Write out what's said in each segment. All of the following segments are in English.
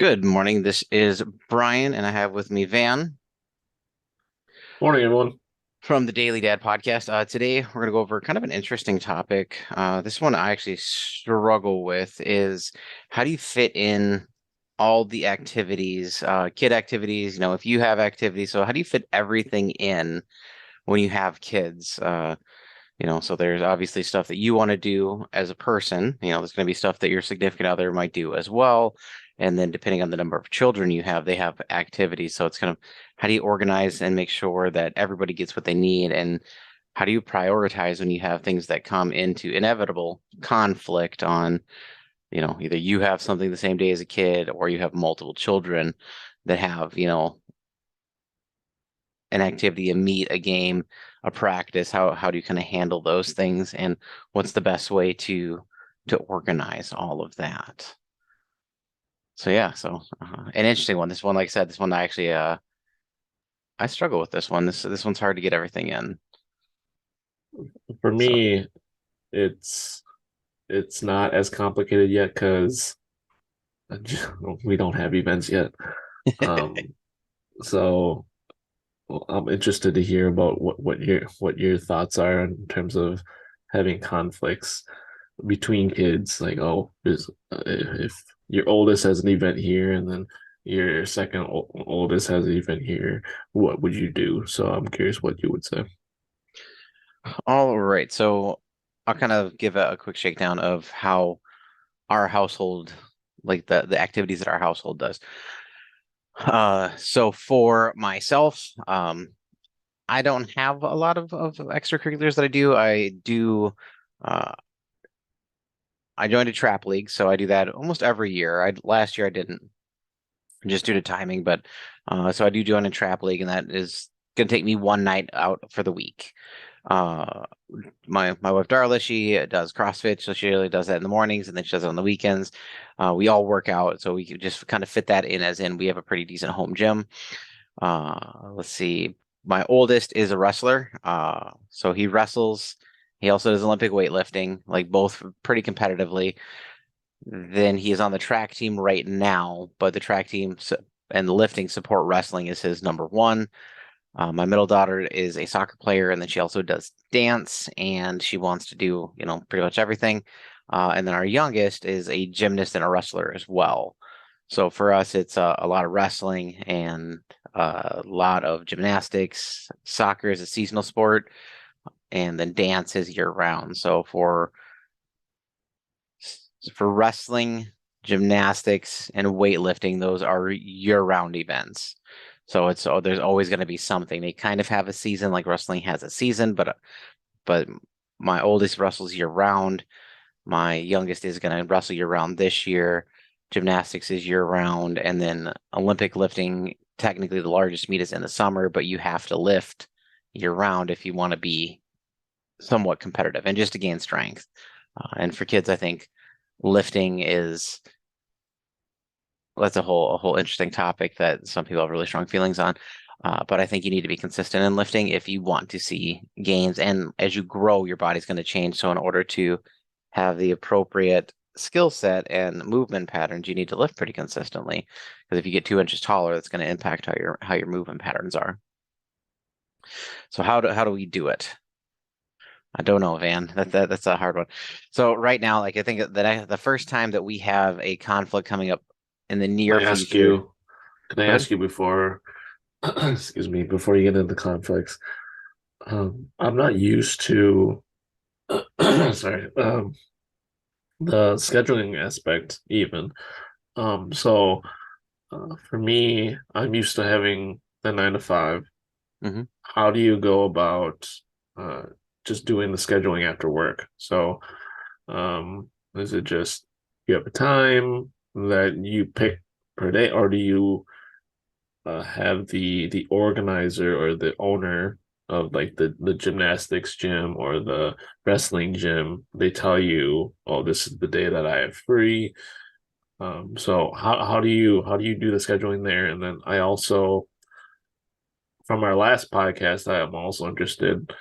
Good morning. This is Brian, and I have with me Van Morning, everyone. from the Daily Dad podcast. Today, we're going to go over kind of an interesting topic. This one I actually struggle with is how do you fit in all the activities, kid activities, if you have activities, so how do you fit everything in when you have kids? So there's obviously stuff that you want to do as a person. There's going to be stuff that your significant other might do as well. And then depending on the number of children you have, they have activities. So it's kind of how do you organize and make sure that everybody gets what they need? And how do you prioritize when you have things that come into inevitable conflict on, either you have something the same day as a kid or you have multiple children that have, an activity, a meet, a game, a practice? How do you kind of handle those things, and what's the best way to organize all of that? So yeah, an interesting one. This one, like I said, this one I actually I struggle with this one. This one's hard to get everything in. For So me, it's it's not as complicated yet because we don't have events yet. Um, so I'm interested to hear about what your thoughts are in terms of having conflicts between kids. Like, oh, if your oldest has an event here and then your second oldest has an event here, what would you do? So I'm curious what you would say. all right, so I'll kind of give a quick shakedown of how our household, like the activities that our household does. So for myself, I don't have a lot of extracurriculars that I do. Uh, I joined a trap league, so I do that almost every year. Last year I didn't, just due to timing, but so I do join a trap league, and that is going to take me one night out for the week. Uh, my wife Darla, she does CrossFit, so she really does that in the mornings, and then she does it on the weekends. We all work out, so we could just kind of fit that in, as in we have a pretty decent home gym. Let's see. My oldest is a wrestler. So he wrestles. He also does Olympic weightlifting, like both pretty competitively. Then he is on the track team right now, but the track team and the lifting support wrestling is his number one. My middle daughter is a soccer player, and then she also does dance, and she wants to do, pretty much everything. And then our youngest is a gymnast and a wrestler as well. So for us, it's a lot of wrestling and a lot of gymnastics. Soccer is a seasonal sport, and then dance is year round. So for wrestling, gymnastics, and weightlifting, those are year round events. So there's always going to be something. They kind of have a season, like wrestling has a season, but my oldest wrestles year round. My youngest is going to wrestle year round this year. Gymnastics is year round, and then Olympic lifting. Technically, the largest meet is in the summer, but you have to lift year round if you want to be somewhat competitive and just to gain strength. And for kids, I think lifting is that's a whole interesting topic that some people have really strong feelings on. But I think you need to be consistent in lifting if you want to see gains. And as you grow, your body's going to change. So in order to have the appropriate skill set and movement patterns, you need to lift pretty consistently. Because if you get 2 inches taller, that's going to impact how your movement patterns are. So how do we do it? I don't know, Van. That's a hard one. So right now, like I think that the first time that we have a conflict coming up in the near I ask future. you, can I Go ahead. ask you before, excuse me, before you get into conflicts? I'm not used to, sorry, the scheduling aspect even. So for me, I'm used to having the 9 to 5. Hmm. How do you go about uh, just doing the scheduling after work? So is it just you have a time that you pick per day, or do you have the organizer or the owner of like the gymnastics gym or the wrestling gym, they tell you, oh, this is the day that I have free. So how do you do the scheduling there? And then I also, from our last podcast, I am also interested,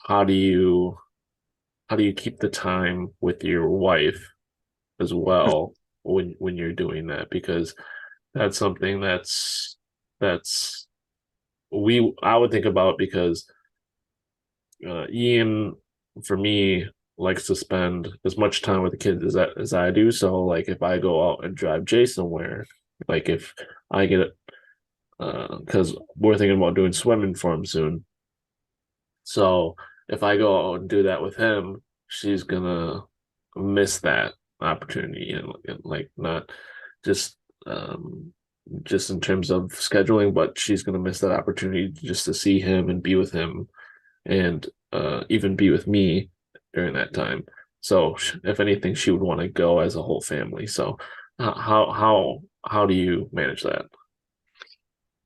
how do you how do you keep the time with your wife as well when you're doing that? Because that's something that's I would think about because Ian, for me, likes to spend as much time with the kids as I do. So like if I go out and drive Jay somewhere, like if I get because we're thinking about doing swimming for him soon. So if I go out and do that with him, she's gonna miss that opportunity and like not just just in terms of scheduling, but she's gonna miss that opportunity just to see him and be with him and even be with me during that time. So if anything, she would want to go as a whole family. So how do you manage that?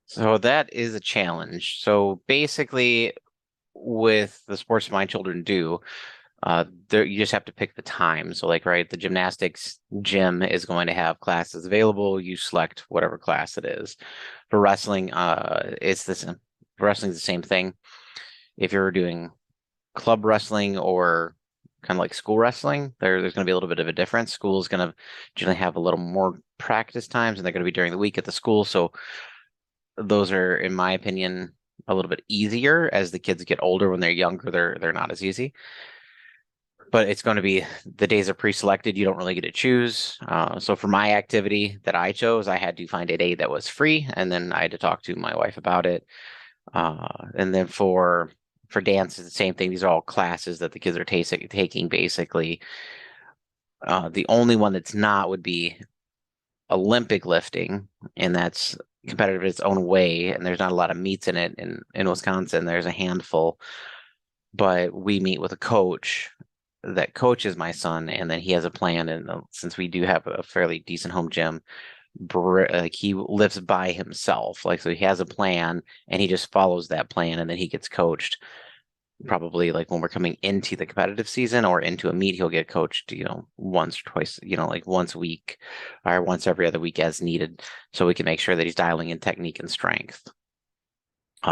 So that is a challenge. So basically, with the sports my children do, there you just have to pick the time. So like, right, the gymnastics gym is going to have classes available. You select whatever class it is. For wrestling, it's this wrestling's the same thing. If you're doing club wrestling or kind of like school wrestling, there's going to be a little bit of a difference. School is going to generally have a little more practice times, and they're going to be during the week at the school. So those are, in my opinion, a little bit easier. As the kids get older. When they're younger, they're not as easy. But it's going to be, the days are pre-selected. You don't really get to choose. So for my activity that I chose, I had to find a day that was free, and then I had to talk to my wife about it. And then for dance, it's the same thing. These are all classes that the kids are taking basically. The only one that's not would be Olympic lifting, and that's competitive in its own way. And there's not a lot of meets in it. In Wisconsin, there's a handful, but we meet with a coach that coaches my son, and then he has a plan. And since we do have a fairly decent home gym, like he lives by himself. Like, so he has a plan and he just follows that plan, and then he gets coached. Probably like when we're coming into the competitive season or into a meet, he'll get coached, once or twice, like once a week or once every other week as needed, so we can make sure that he's dialing in technique and strength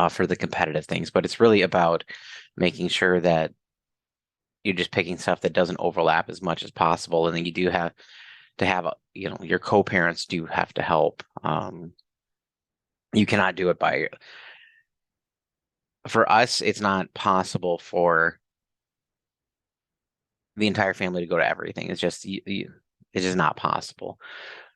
for the competitive things. But it's really about making sure that you're just picking stuff that doesn't overlap as much as possible. And then you do have to have, your co-parents do have to help. You cannot do it for us, it's not possible for the entire family to go to everything. It's just, it's just not possible.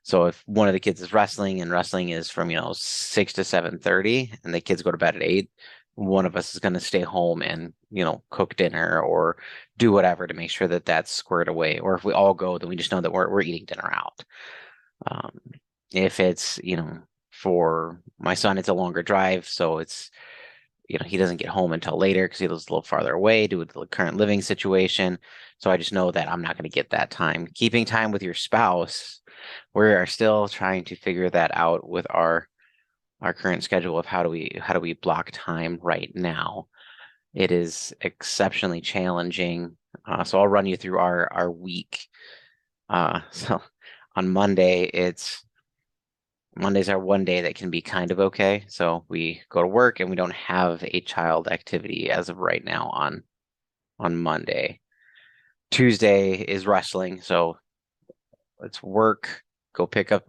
So if one of the kids is wrestling and wrestling is from, 6 to 7:30 and the kids go to bed at 8, one of us is going to stay home and, cook dinner or do whatever to make sure that that's squared away. Or if we all go, then we just know that we're eating dinner out. Um, if it's, for my son, it's a longer drive, so it's, he doesn't get home until later because he lives a little farther away due to the current living situation. So I just know that I'm not going to get that time. Keeping time with your spouse, we are still trying to figure that out with our current schedule of how do we block time right now. It is exceptionally challenging. So I'll run you through our week. So on Mondays are one day that can be kind of okay. So we go to work and we don't have a child activity as of right now on Monday. Tuesday is wrestling, so it's work, go pick up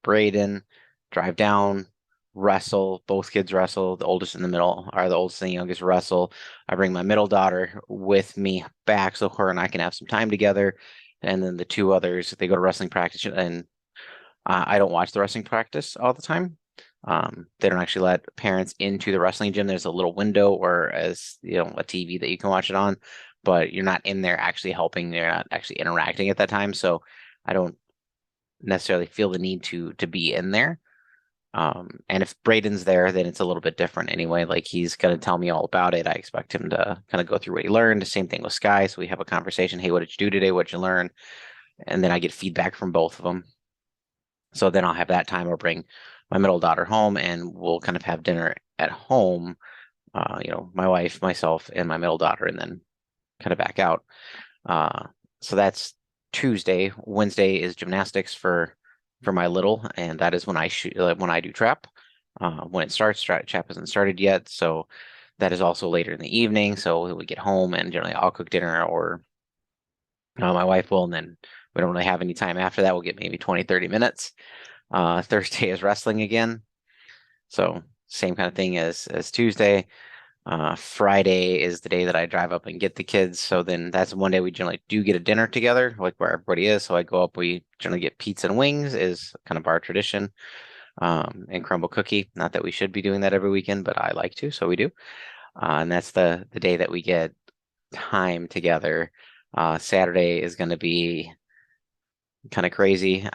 Braden, drive down, wrestle. Both kids wrestle. The oldest and the middle are the oldest and the youngest wrestle. I bring my middle daughter with me back so her and I can have some time together. And then the two others, they go to wrestling practice, and I don't watch the wrestling practice all the time. They don't actually let parents into the wrestling gym. There's a little window or as a TV that you can watch it on, but you're not in there actually helping. They're not actually interacting at that time. So I don't necessarily feel the need to be in there. And if Braden's there, then it's a little bit different anyway. Like he's going to tell me all about it. I expect him to kind of go through what he learned. The same thing with Sky. So we have a conversation. Hey, what did you do today? What'd you learn? And then I get feedback from both of them. So then I'll have that time. I'll bring my middle daughter home and we'll kind of have dinner at home. My wife, myself, and my middle daughter, and then kind of back out. So that's Tuesday. Wednesday is gymnastics for my little, and that is when I do trap. When it starts, trap hasn't started yet, so that is also later in the evening. So we get home, and generally I'll cook dinner, or my wife will, and then we don't really have any time after that. We'll get maybe 20, 30 minutes. Thursday is wrestling again. So same kind of thing as Tuesday. Friday is the day that I drive up and get the kids. So then that's one day we generally do get a dinner together, like where everybody is. So I go up, we generally get pizza and wings is kind of our tradition. And crumble cookie. Not that we should be doing that every weekend, but I like to, so we do. And that's the day that we get time together. Saturday is going to be kind of crazy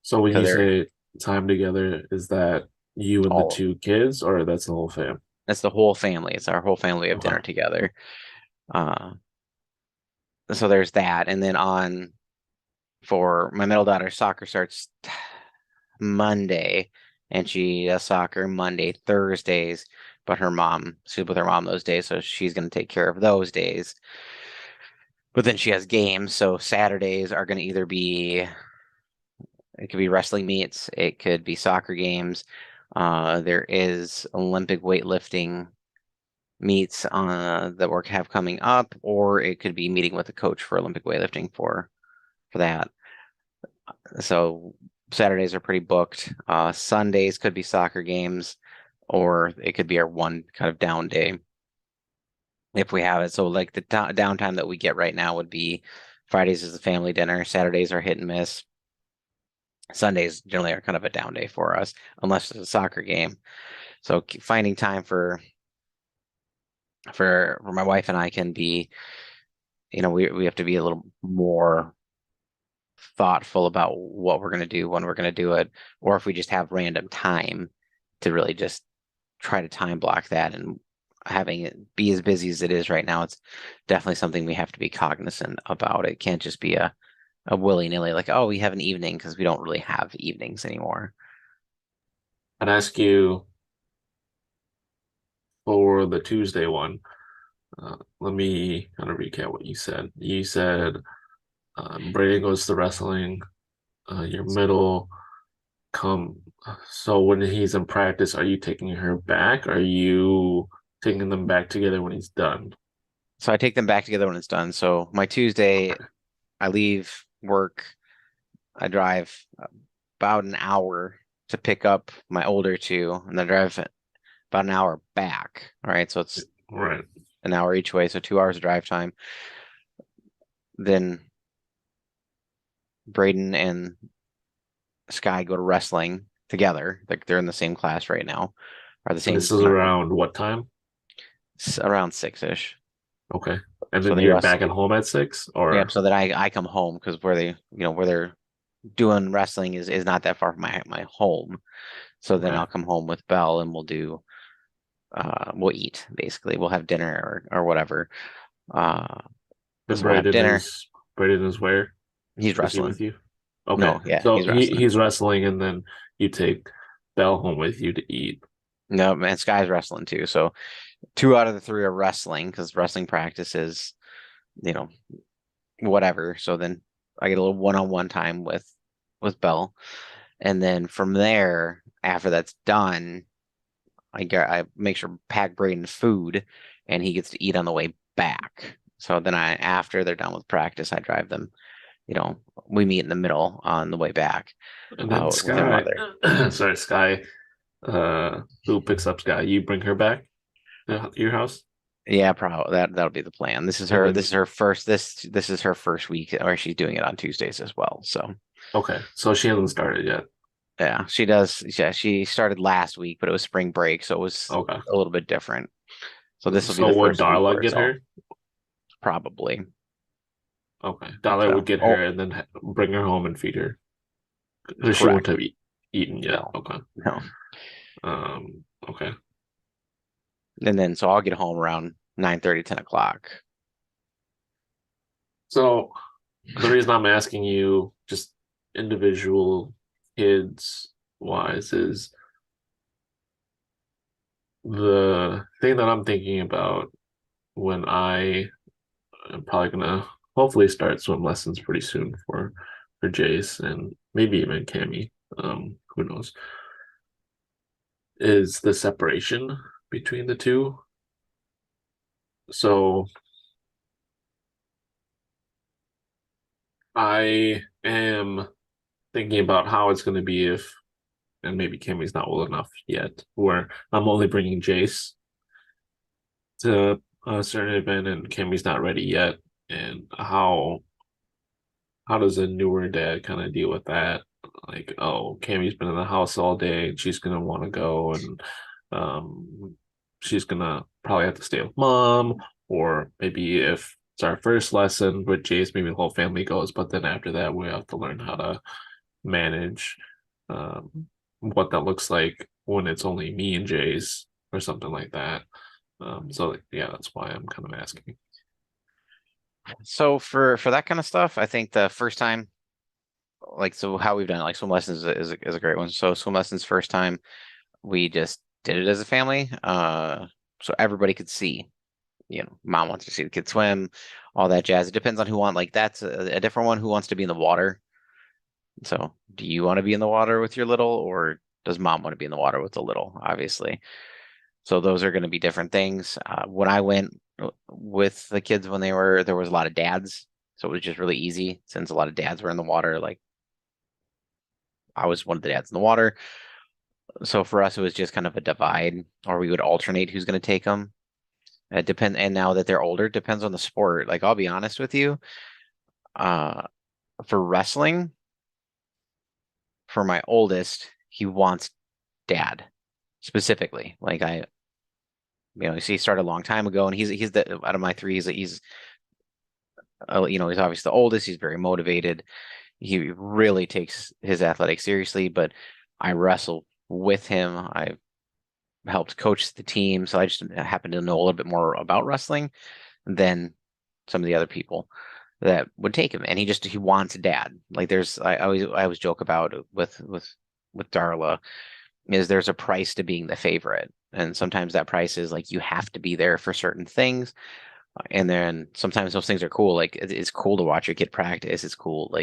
So when because you they're say time together, is that you and the all two kids, or that's the whole fam? that's the whole family. It's our whole family of dinner Okay. together. Uh, so there's that, and then on for my middle daughter, soccer starts Monday, and she does soccer Monday, Thursdays. But she's with her mom those days, so she's going to take care of those days. But then she has games, so Saturdays are going to either be it could be wrestling meets, it could be soccer games. There is Olympic weightlifting meets that we have coming up, or it could be meeting with a coach for Olympic weightlifting for that. So Saturdays are pretty booked. Sundays could be soccer games, or it could be our one kind of down day if we have it. So like the downtime that we get right now would be Fridays is a family dinner, Saturdays are hit and miss. Sundays generally are kind of a down day for us, unless it's a soccer game. So finding time for my wife and I can be, we have to be a little more thoughtful about what we're going to do, when we're going to do it, or if we just have random time to really just try to time block that and having it be as busy as it is right now, it's definitely something we have to be cognizant about. It can't just be a willy-nilly like, oh, we have an evening because we don't really have evenings anymore. I'd ask you for the Tuesday one. Let me kind of recap what you said. You said Brayden goes to wrestling. Your middle come. So when he's in practice, are you taking her back? Are you taking them back together when he's done? So I take them back together when it's done. So my Tuesday, Okay. I leave work, I drive about an hour to pick up my older two, and then drive about an hour back. All right, so it's Right. an hour each way, so 2 hours of drive time. Then Braden and Sky go to wrestling together. Like they're in the same class right now, or the And same this is kind of around what time? around 6-ish. Okay. And So then they you're back at wrestle. home at 6, Yep. or So that I come home because where they're doing wrestling is not that far from my home. So then okay. I'll come home with Belle and we'll eat basically. We'll have dinner or whatever. Uh, And so we'll have dinner. Braden is where? He's Is he wrestling. with you? Okay. No, yeah, So he's wrestling. he's wrestling, and then you take Belle home with you to eat. No, man, Sky's wrestling too. So 2 out of the 3 are wrestling because wrestling practice is, you know, whatever. So then I get a little one-on-one time with Belle. And then from there, after that's done, I make sure pack Braden food and he gets to eat on the way back. So then after they're done with practice, I drive them, you know, we meet in the middle on the way back And then with their Sky, mother. sorry, Sky, who picks up Sky? You bring her back to your house, Yeah, probably that'll be the plan. This is and her then this is her first this is her first week, or she's doing it on Tuesdays as well. So okay, so she hasn't started yet. yeah, she does. Yeah, she started last week, but it was spring break, so it was Okay, a little bit different. So this will be so the would first week Darla where it's get all her? probably. Okay, Darla So, would get oh, her and then bring her home and feed her. Or she won't correct. have eaten yet. No, Okay. no. Okay. And then so I'll get home around 9:30, 10 o'clock. So the reason I'm asking you just individual kids wise is the thing that I'm thinking about when I am probably gonna hopefully start swim lessons pretty soon for Jace and maybe even Cammy. Who knows? Is the separation between the two. So I am thinking about how it's going to be if and maybe Cammy's not old enough yet, where I'm only bringing Jace to a certain event and Cammy's not ready yet, and how does a newer dad kind of deal with that? Like, oh, Cammy's been in the house all day and she's gonna want to go, and um, she's gonna probably have to stay with mom, or maybe if it's our first lesson with Jace, maybe the whole family goes, but then after that, we have to learn how to manage what that looks like when it's only me and Jace or something like that. So yeah, that's why I'm kind of asking. So for that kind of stuff, I think the first time, like so how we've done it, like swim lessons is a great one. So swim lessons first time, we just did it as a family, so everybody could see. Mom wants to see the kid swim, all that jazz. It depends on who want. Like that's a different one. Who wants to be in the water? So do you want to be in the water with your little, or does mom want to be in the water with the little? Obviously. So those are going to be different things. When I went with the kids when there was a lot of dads, so it was just really easy since a lot of dads were in the water. Like I was one of the dads in the water, so for us it was just kind of a divide, or we would alternate who's going to take them. It depends, and now that they're older, depends on the sport. Like I'll be honest with you, uh, for wrestling, for my oldest, he wants dad specifically. Like he started a long time ago, and he's the out of my three, he's he's obviously the oldest. He's very motivated. He really takes his athletics seriously. But I wrestle with him. I helped coach the team, so I just happen to know a little bit more about wrestling than some of the other people that would take him. And he wants dad. Like I always joke about with Darla is there's a price to being the favorite. And sometimes that price is like you have to be there for certain things. And then sometimes those things are cool. Like it's cool to watch your kid practice. It's cool.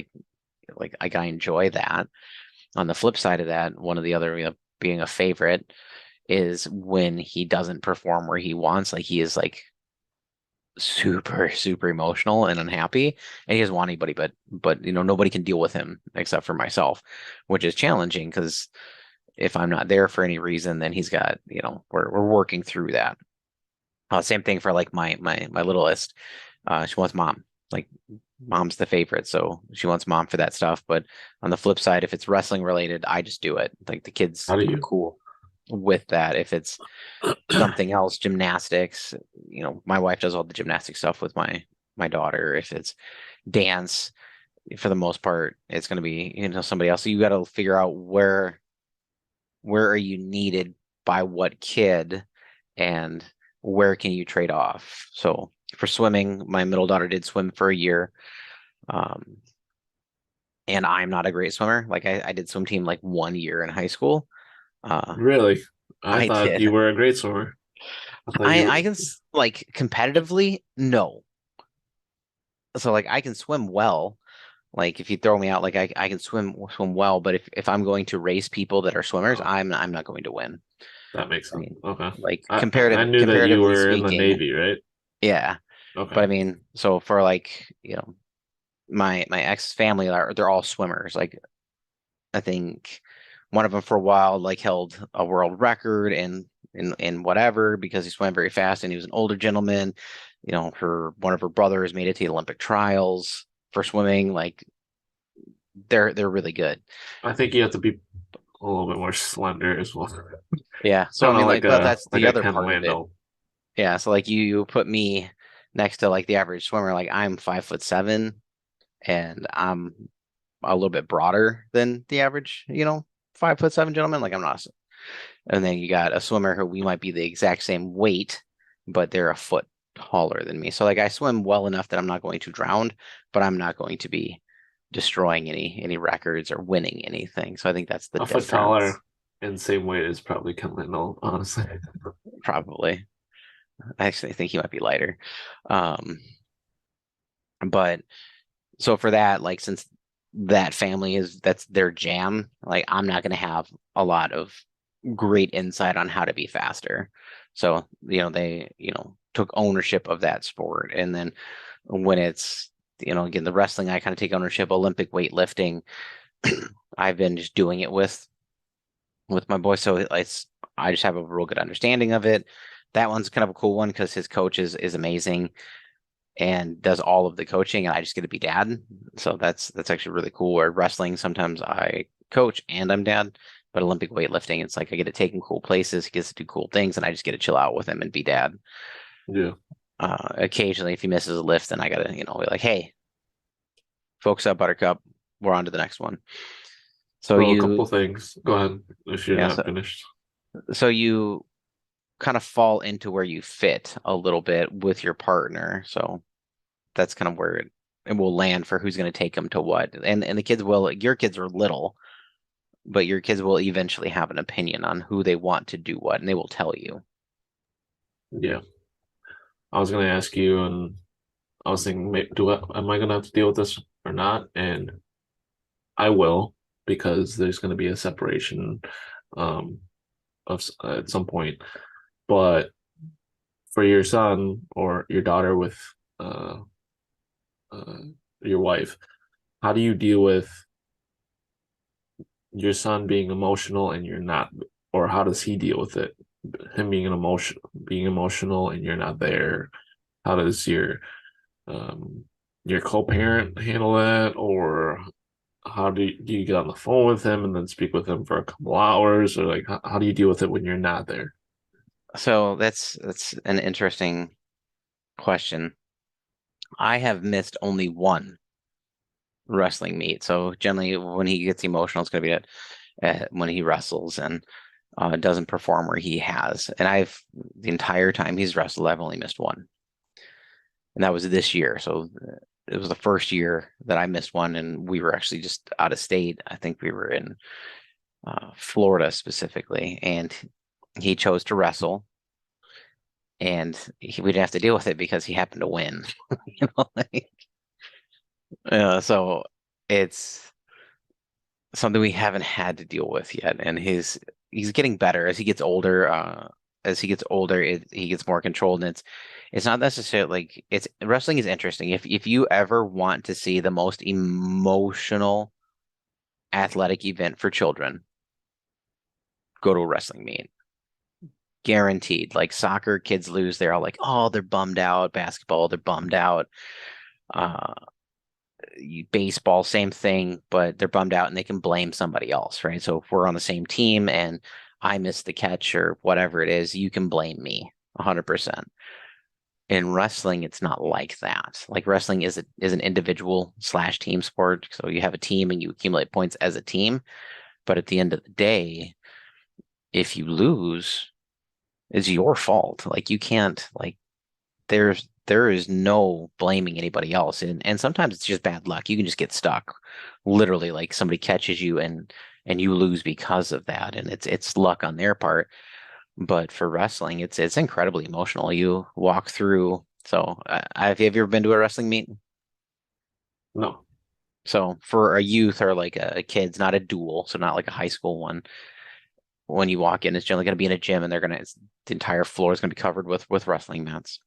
I enjoy that. On the flip side of that, one of the other, being a favorite is when he doesn't perform where he wants. Like he is like super, super emotional and unhappy, and he doesn't want anybody, but nobody can deal with him except for myself, which is challenging because if I'm not there for any reason, then he's got, we're working through that. Same thing for like my littlest. She wants mom. Like mom's the favorite, so she wants mom for that stuff. But on the flip side, if it's wrestling related, I just do it. Like the kids How do are you? cool with that. If it's something else, gymnastics, my wife does all the gymnastic stuff with my daughter. If it's dance, for the most part, it's going to be, somebody else. So you got to figure out where are you needed by what kid, and where can you trade off. So for swimming, my middle daughter did swim for a year. Um, and I'm not a great swimmer. Like I did swim team like 1 year in high school. Uh, Really? I I thought you did. were a great swimmer. I thought you I were. can like competitively, no. So like I can swim well. Like if you throw me out, like I can swim well, but if I'm going to race people that are swimmers, Oh, I'm not going to win. that makes I sense. mean, Okay. like I knew that you comparatively were in the speaking, Navy, right? yeah. Okay. But I mean, so for like, my ex family they're all swimmers. Like I think one of them for a while like held a world record in whatever because he swam very fast and he was an older gentleman. One of her brothers made it to the Olympic trials for swimming. Like they're really good. I think you have to be a little bit more slender as well. Yeah. So I Kind of mean, like, but that's like the a other Ken part of it. Lando. Yeah. So like you put me next to like the average swimmer, like I'm 5'7" and I'm a little bit broader than the average, 5'7" gentleman. Like I'm not. And then you got a swimmer who we might be the exact same weight, but they're a foot taller than me. So like I swim well enough that I'm not going to drown, but I'm not going to be destroying any records or winning anything. So I think that's the A foot difference, taller and same weight is probably Ken Lando, honestly. probably. I actually think he might be lighter. Um, but so for that, like since that family that's their jam, like I'm not gonna have a lot of great insight on how to be faster. So, they, took ownership of that sport. And then when it's, again, the wrestling, I kind of take ownership, Olympic weightlifting, I've been just doing it with with my boy. So I just have a real good understanding of it. That one's kind of a cool one because his coach is amazing and does all of the coaching, and I just get to be dad. So that's actually really cool. Where wrestling, sometimes I coach and I'm dad, but Olympic weightlifting, it's like I get to take him cool places, he gets to do cool things, and I just get to chill out with him and be dad. Yeah. Occasionally, if he misses a lift, then I gotta, be like, hey, focus up, Buttercup. We're on to the next one. So So a you, couple things. Go ahead if you're yeah, not so, finished. so you kind of fall into where you fit a little bit with your partner. So that's kind of where it will land for who's going to take them to what. And the kids will, your kids are little, but your kids will eventually have an opinion on who they want to do what, and they will tell you. Yeah. I was gonna ask you, and I was thinking, am I gonna have to deal with this or not? And I will, because there's gonna be a separation, um, at some point. But for your son or your daughter with uh, uh, your wife, how do you deal with your son being emotional and you're not, or how does he deal with it? Him being emotional and you're not there. How does um, your co-parent handle that, or how do you get on the phone with him and then speak with him for a couple hours, or like how do you deal with it when you're not there? So that's an interesting question. I have missed only one wrestling meet. So generally, when he gets emotional, it's going to be when he wrestles and doesn't perform where he has. And the entire time he's wrestled, I've only missed one, and that was this year. So it was the first year that I missed one, and we were actually just out of state. I think we were in Florida specifically, and he chose to wrestle, and we didn't have to deal with it because he happened to win. Like, so it's something we haven't had to deal with yet, and he's getting better as he gets older. As he gets older, he gets more controlled, and it's not necessarily like it's wrestling is interesting. If you ever want to see the most emotional athletic event for children, go to a wrestling meet. Guaranteed. Like soccer, kids lose, they're all like, oh, they're bummed out. Basketball, they're bummed out. Uh, Baseball, same thing, but they're bummed out and they can blame somebody else, right? So if we're on the same team and I missed the catch or whatever it is, you can blame me 100%. In wrestling, it's not like that. Like wrestling is an individual slash team sport. So you have a team and you accumulate points as a team. But at the end of the day, if you lose, it's your fault. Like you can't like there is no blaming anybody else. And sometimes it's just bad luck. You can just get stuck. Literally, like somebody catches you and you lose because of that. And it's luck on their part. But for wrestling, it's incredibly emotional. You walk through. So, have you ever been to a wrestling meet? No. So, for a youth or like a kid's, not a duel, so not like a high school one. When you walk in, it's generally going to be in a gym, and the entire floor is going to be covered with wrestling mats,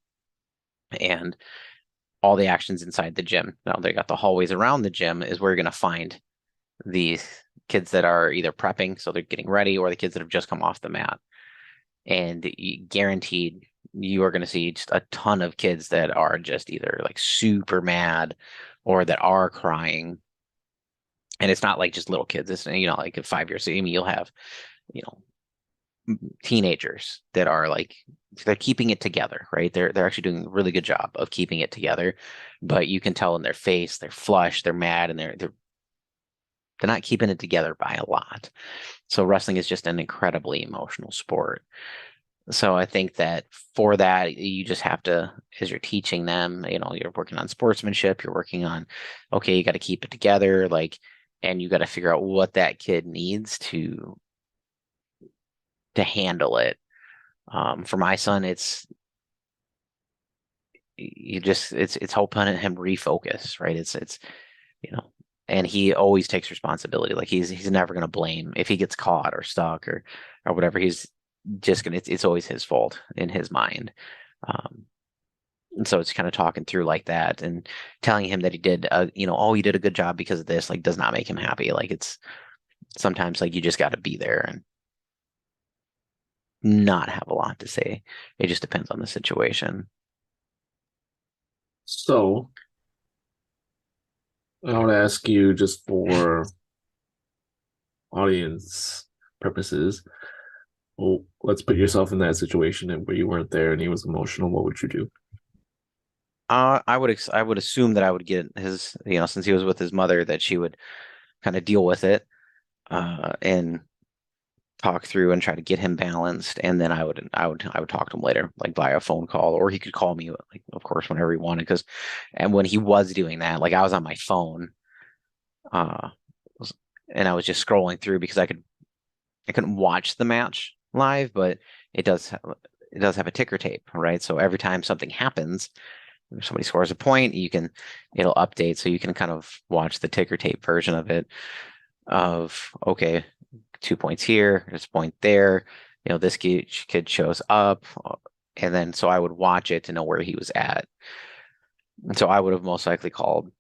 and all the actions inside the gym. Now they got the hallways around the gym is where you're going to find these kids that are either prepping, so they're getting ready, or the kids that have just come off the mat, and guaranteed you are going to see just a ton of kids that are just either like super mad or that are crying. And it's not like just little kids. It's like a 5 year. So I mean, you'll have you know teenagers that are like they're keeping it together, right? They're actually doing a really good job of keeping it together, but you can tell in their face they're flushed, they're mad, and they're not keeping it together by a lot. So wrestling is just an incredibly emotional sport. So I think that for that, you just have to, as you're teaching them, you're working on sportsmanship, you're working on, okay, you got to keep it together, like, and you got to figure out what that kid needs to handle it. For my son, it's helping him refocus, right? It's you know, and he always takes responsibility. Like he's never gonna blame if he gets caught or stuck or whatever. He's just gonna it's always his fault in his mind. Um, and so it's kind of talking through like that and telling him that he did oh, you did a good job because of this, like does not make him happy. Like it's sometimes like you just got to be there not have a lot to say. It just depends on the situation. So I would ask you just for audience purposes. Well, let's put yourself in that situation and where you weren't there and he was emotional. What would you do? I would assume that I would get his, since he was with his mother, that she would kind of deal with it, and talk through and try to get him balanced. And then I would talk to him later, like via phone call, or he could call me, like, of course, whenever he wanted. And when he was doing that, like I was on my phone, uh, and I was just scrolling through because I couldn't watch the match live, but it does it does have a ticker tape, right? So every time something happens, if somebody scores a point, it'll update, so you can kind of watch the ticker tape version of it. Of okay, 2 points here, there's a point there. This kid shows up, and then so I would watch it to know where he was at. And so I would have most likely called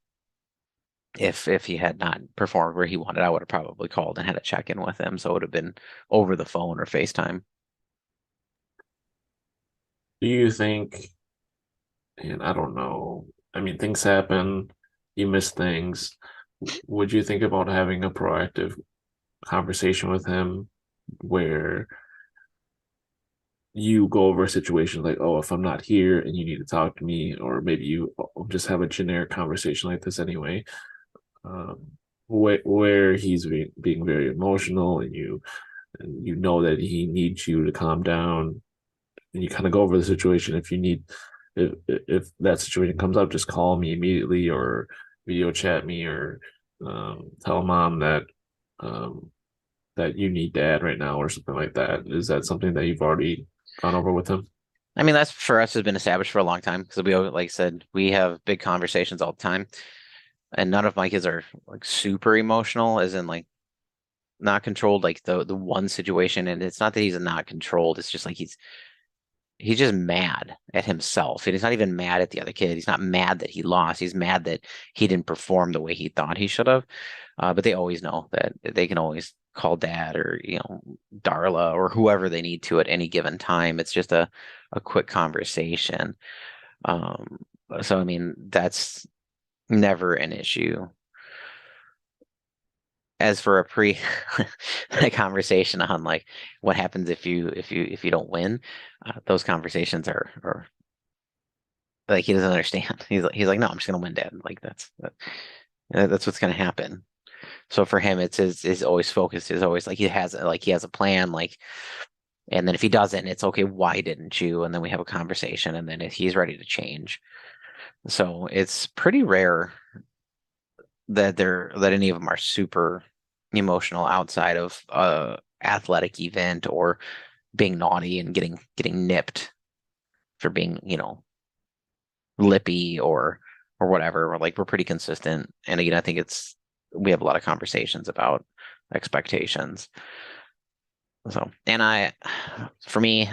if he had not performed where he wanted. I would have probably called and had a check in with him. So it would have been over the phone or FaceTime. Do you think, and I don't know, I mean, things happen, you miss things. Would you think about having a proactive conversation with him where you go over a situation like, oh, if I'm not here and you need to talk to me, or maybe you just have a generic conversation like this anyway, um, where he's being very emotional and you know that he needs you to calm down, and you kind of go over the situation. If you need, if that situation comes up, just call me immediately or video chat me or tell mom um, that you need dad right now or something like that. Is that something that you've already gone over with him? I mean, that's for us has been established for a long time because like I said, we have big conversations all the time, and none of my kids are like super emotional, as in like not controlled, like the one situation. And it's not that he's not controlled; it's just like he's just mad at himself. And he's not even mad at the other kid. He's not mad that he lost. He's mad that he didn't perform the way he thought he should have. But they always know that they can always call dad or, Darla or whoever they need to at any given time. It's just a quick conversation. Um, so I mean, that's never an issue. As for a pre a conversation on like what happens if you don't win, those conversations are like he doesn't understand. He's like, no, I'm just gonna win, Dad. Like that's what's gonna happen. So for him, it's his always focus is always like he has a plan, like, and then if he doesn't, it's okay, why didn't you? And then we have a conversation, and then if he's ready to change. So it's pretty rare that any of them are super emotional outside of athletic event or being naughty and getting nipped for being, lippy or whatever. We're pretty consistent. And again, I think we have a lot of conversations about expectations. So, and for me,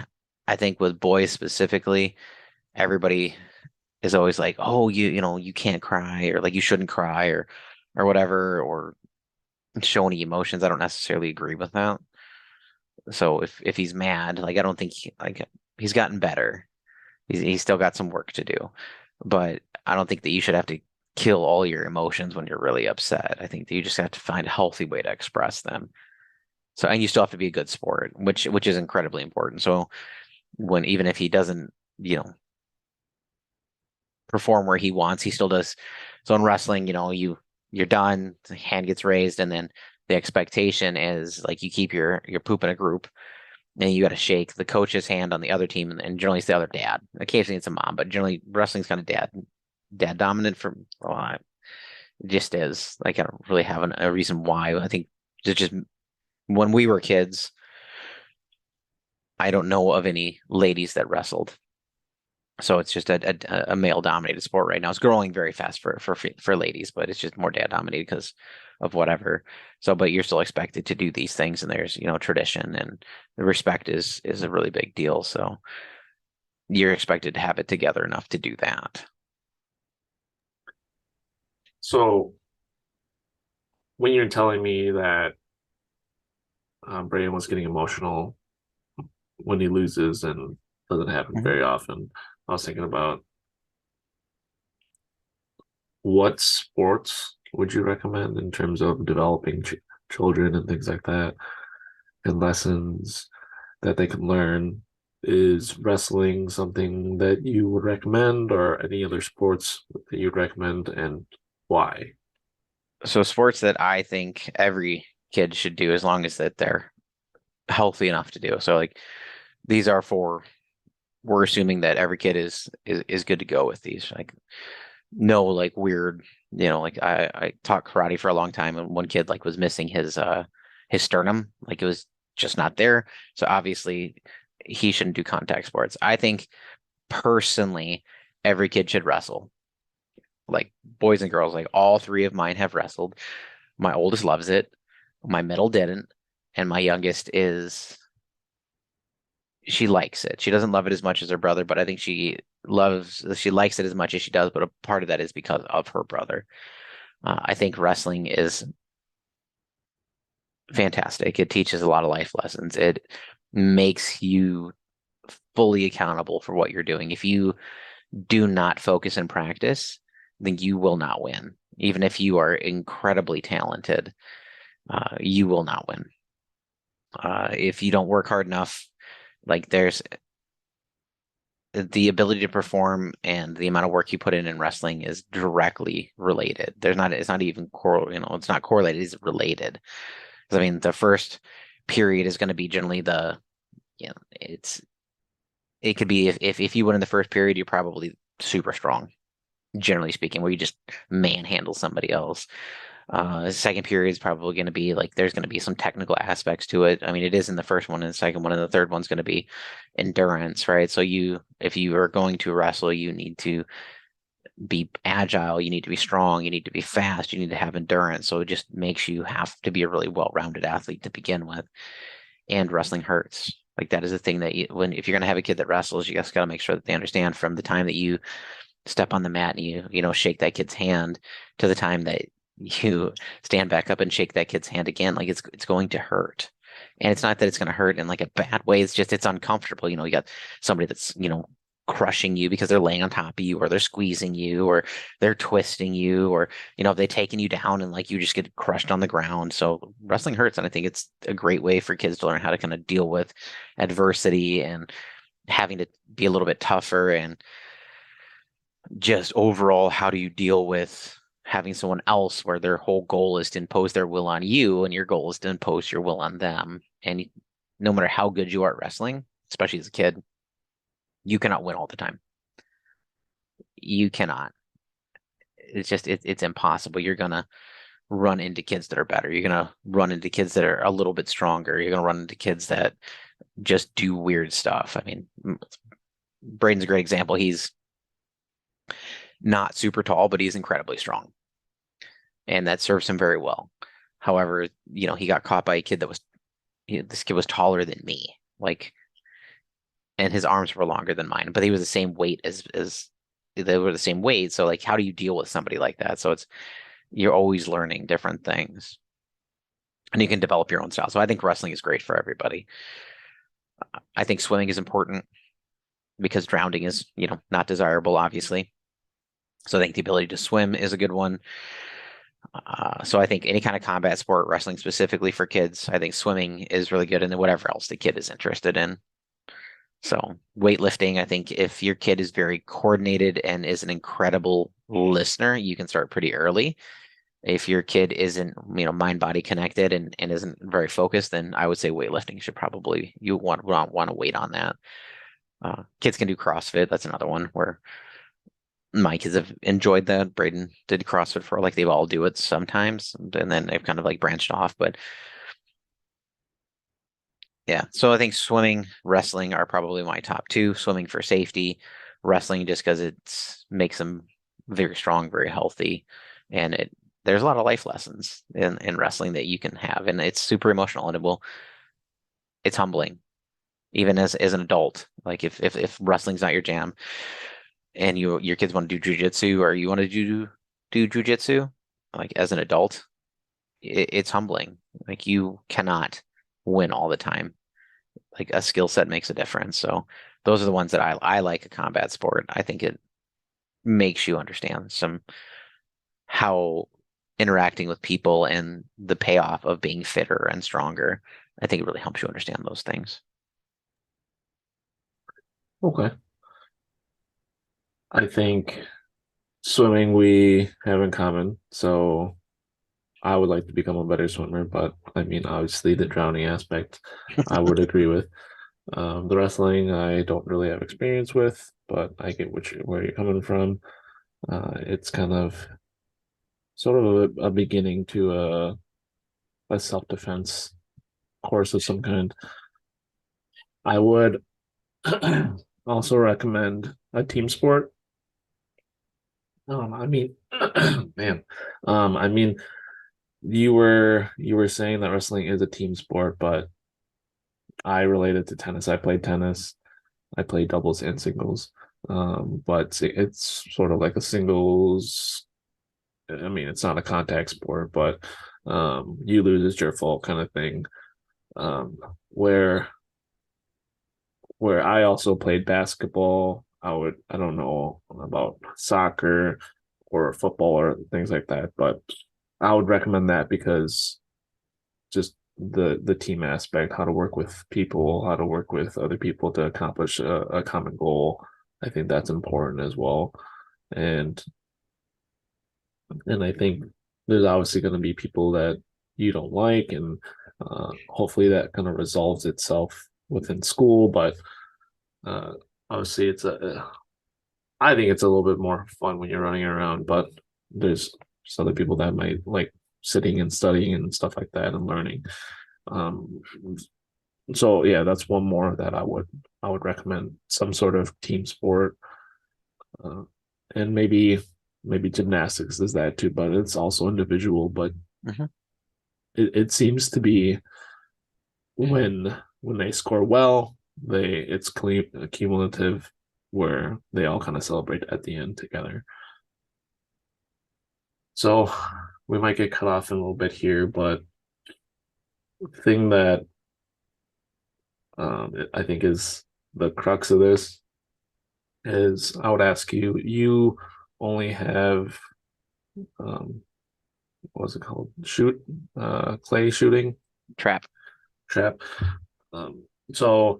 I think with boys specifically, everybody is always like, oh, you can't cry, or like you shouldn't cry, or whatever, or show any emotions. I don't necessarily agree with that. So if he's mad, like I don't think he's gotten better. He's still got some work to do, but I don't think that you should have to kill all your emotions when you're really upset. I think that you just have to find a healthy way to express them. So, and you still have to be a good sport, which is incredibly important. So even if he doesn't, you know, perform where he wants, he still does. So in wrestling, you're done, the hand gets raised, and then the expectation is like you keep your poop in a group, and you got to shake the coach's hand on the other team, and generally it's the other dad. Occasionally it's a mom, but generally wrestling's kind of dad dominant for a lot. It just is. Like I don't really have a reason why. I think it's just when we were kids, I don't know of any ladies that wrestled. So it's just a male dominated sport right now. It's growing very fast for ladies, but it's just more dad dominated because of whatever. So, but you're still expected to do these things, and there's tradition, and the respect is a really big deal. So you're expected to have it together enough to do that. So when you're telling me that Braden was getting emotional, when he loses, and doesn't happen Mhm. very often. I was thinking about what sports would you recommend in terms of developing children and things like that, and lessons that they can learn. Is wrestling something that you would recommend, or any other sports that you'd recommend, and why? So sports that I think every kid should do as long as that they're healthy enough to do. So like these are for we're assuming that every kid is good to go with these. Like no like weird, like I taught karate for a long time and one kid like was missing his sternum, like it was just not there. So obviously he shouldn't do contact sports. I think personally every kid should wrestle. Like boys and girls, like all three of mine have wrestled. My oldest loves it. My middle didn't, and my youngest is she likes it. She doesn't love it as much as her brother, but I think she likes it as much as she does, but a part of that is because of her brother. I think wrestling is fantastic. It teaches a lot of life lessons. It makes you fully accountable for what you're doing. If you do not focus and practice, then you will not win. Even if you are incredibly talented, you will not win. If you don't work hard enough, like there's the ability to perform and the amount of work you put in wrestling is directly related. It's not even it's not correlated, it's related. 'Cause, I mean, the first period is going to be generally it could be if you win in the first period, you're probably super strong, generally speaking, where you just manhandle somebody else. The second period is probably going to be like there's going to be some technical aspects to it. I mean, it is in the first one and the second one, and the third one's going to be endurance, right? So if you are going to wrestle, you need to be agile, you need to be strong, you need to be fast, you need to have endurance. So it just makes you have to be a really well-rounded athlete to begin with. And wrestling hurts. Like that is the thing that if you're going to have a kid that wrestles, you just got to make sure that they understand from the time that you step on the mat and you shake that kid's hand to the time that you stand back up and shake that kid's hand again, like it's going to hurt. And it's not that it's going to hurt in like a bad way, it's just it's uncomfortable. You got somebody that's crushing you because they're laying on top of you or they're squeezing you or they're twisting you or they've taken you down and like you just get crushed on the ground. So wrestling hurts, and I think it's a great way for kids to learn how to kind of deal with adversity and having to be a little bit tougher, and just overall, how do you deal with having someone else where their whole goal is to impose their will on you and your goal is to impose your will on them? And no matter how good you are at wrestling, especially as a kid, you cannot win all the time. You cannot. It's impossible. You're gonna run into kids that are better. You're gonna run into kids that are a little bit stronger. You're gonna run into kids that just do weird stuff. I mean, Braden's a great example. He's not super tall, but he's incredibly strong, and that serves him very well. However, he got caught by a kid that was this kid was taller than me, like, and his arms were longer than mine, but he was the same weight as they were the same weight. So like, how do you deal with somebody like that? So you're always learning different things, and you can develop your own style. So I think wrestling is great for everybody. I think swimming is important because drowning is, not desirable, obviously. So I think the ability to swim is a good one. So I think any kind of combat sport, wrestling specifically for kids, I think swimming is really good, and then whatever else the kid is interested in. So weightlifting, I think if your kid is very coordinated and is an incredible listener, you can start pretty early. If your kid isn't, mind body connected and isn't very focused, then I would say weightlifting should probably you want to wait on that. Kids can do CrossFit. That's another one where my kids have enjoyed that. Braden did CrossFit for like they all do it sometimes, and then they've kind of like branched off. But yeah, so I think swimming, wrestling are probably my top two. Swimming for safety, wrestling just because it makes them very strong, very healthy, and there's a lot of life lessons in wrestling that you can have, and it's super emotional, and it's humbling, even as an adult. Like if wrestling's not your jam, and your kids want to do jujitsu or you want to do jujitsu, like as an adult, it's humbling. Like you cannot win all the time. like a skill set makes a difference. So those are the ones that I like a combat sport. I think it makes you understand some how interacting with people and the payoff of being fitter and stronger. I think it really helps you understand those things. Okay. I think swimming we have in common. So I would like to become a better swimmer, but I mean, obviously, the drowning aspect I would agree with. The wrestling I don't really have experience with, but I get where you're coming from. It's kind of sort of a beginning to a self-defense course of some kind. I would also recommend a team sport. I mean, man, I mean, you were saying that wrestling is a team sport, but I related to tennis. I played tennis. I played doubles and singles. But it's sort of like a singles. I mean, it's not a contact sport, but you lose it's your fault kind of thing. Um, where where I also played basketball. I don't know about soccer or football or things like that, but I would recommend that because just the team aspect, how to work with people, how to work with other people to accomplish a common goal. I think that's important as well. And and I think there's obviously going to be people that you don't like, and hopefully that kind of resolves itself within school. But uh, obviously, I think it's a little bit more fun when you're running around. But there's other people that might like sitting and studying and stuff like that and learning. Um, so yeah, that's one more that I would recommend some sort of team sport, uh, and maybe gymnastics is that too, but it's also individual. But Mhm. it seems to be when they score well, it's cumulative where they all kind of celebrate at the end together. So we might get cut off in a little bit here, but the thing that I think is the crux of this is I would ask you, you only have um, what was it called? Clay shooting Trap. trap. Um, so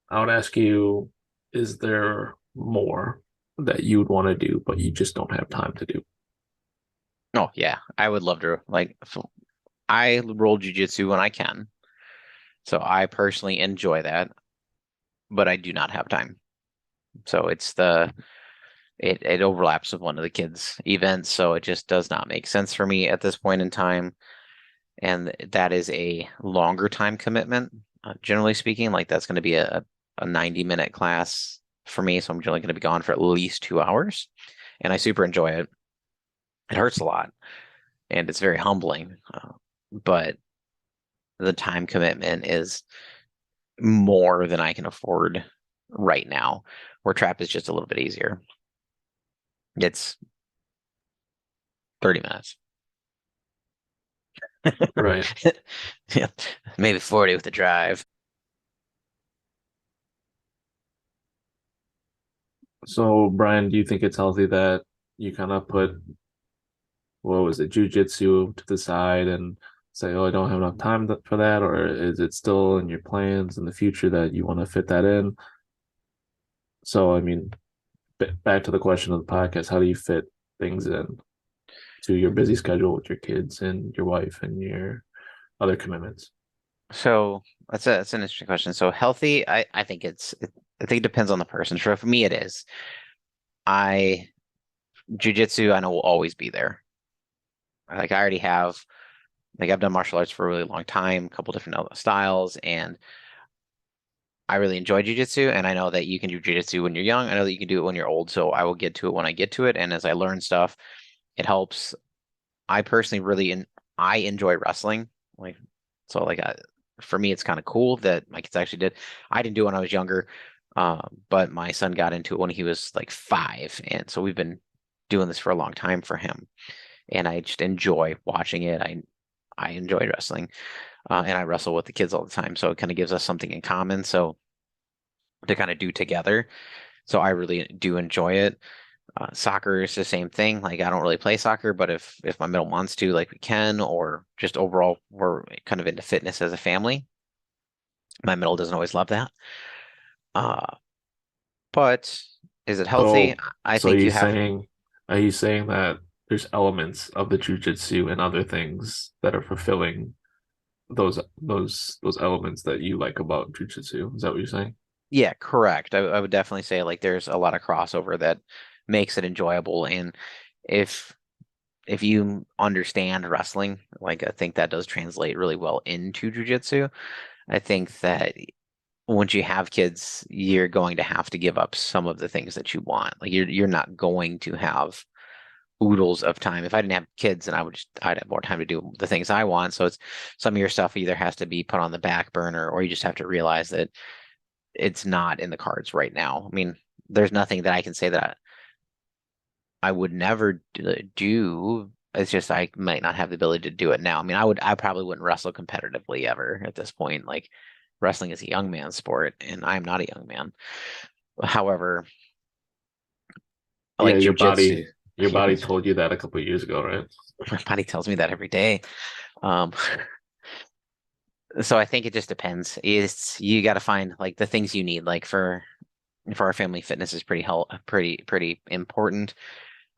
I would ask you, is there more that you would want to do, but you just don't have time to do? Oh yeah, I would love to I roll jujitsu when I can. So I personally enjoy that, but I do not have time. So it overlaps with one of the kids' events, so it just does not make sense for me at this point in time. And that is a longer time commitment, generally speaking. Like that's going to be a 90-minute class for me, so I'm generally going to be gone for at least 2 hours, and I super enjoy it. It hurts a lot, and it's very humbling, but the time commitment is more than I can afford right now. Where trap is just a little bit easier. It's 30 minutes. Right. Yeah, maybe 40 with the drive. So, Brian, do you think it's healthy that you kind of put, what was it, jujitsu to the side and say, oh, I don't have enough time for that? Or is it still in your plans in the future that you want to fit that in? So, I mean, back to the question of the podcast, how do you fit things in to your busy schedule with your kids and your wife and your other commitments? So that's an interesting question. So healthy, I think I think it depends on the person. For me, it is. I Jujitsu, I know will always be there. Like I already have, like I've done martial arts for a really long time, a couple different styles, and I really enjoy jujitsu. And I know that you can do jujitsu when you're young. I know that you can do it when you're old. So I will get to it when I get to it. And as I learn stuff, it helps. I personally I enjoy wrestling. Like so, for me, it's kind of cool that my kids actually did. I didn't do it when I was younger, but my son got into it when he was like 5, and so we've been doing this for a long time for him. And I just enjoy watching it. I enjoy wrestling. and I wrestle with the kids all the time, so it kind of gives us something in common. So to kind of do together. So I really do enjoy it. Soccer is the same thing. Like I don't really play soccer, but if my middle wants to, like we can, or just overall we're kind of into fitness as a family. My middle doesn't always love that. Uh, but is it healthy? So, I so think you have, are you saying that there's elements of the jujitsu and other things that are fulfilling those elements that you like about jujitsu? Is that what you're saying? yeah, correct. I would definitely say like there's a lot of crossover that makes it enjoyable. And if if you understand wrestling, like I think that does translate really well into jujitsu. I think that once you have kids, you're going to have to give up some of the things that you want. Like you're not going to have oodles of time. If I didn't have kids, then I'd have more time to do the things I want. So it's some of your stuff either has to be put on the back burner or you just have to realize that it's not in the cards right now. I mean, there's nothing that I can say that I would never do. It's just I might not have the ability to do it now. I mean, I probably wouldn't wrestle competitively ever at this point. Like wrestling is a young man's sport, and I'm not a young man. However, I Yeah, like jujitsu. your body told you that a couple of years ago, right? My body tells me that every day. Um, so I think it just depends. It's you got to find like the things you need. Like for our family, fitness is pretty important.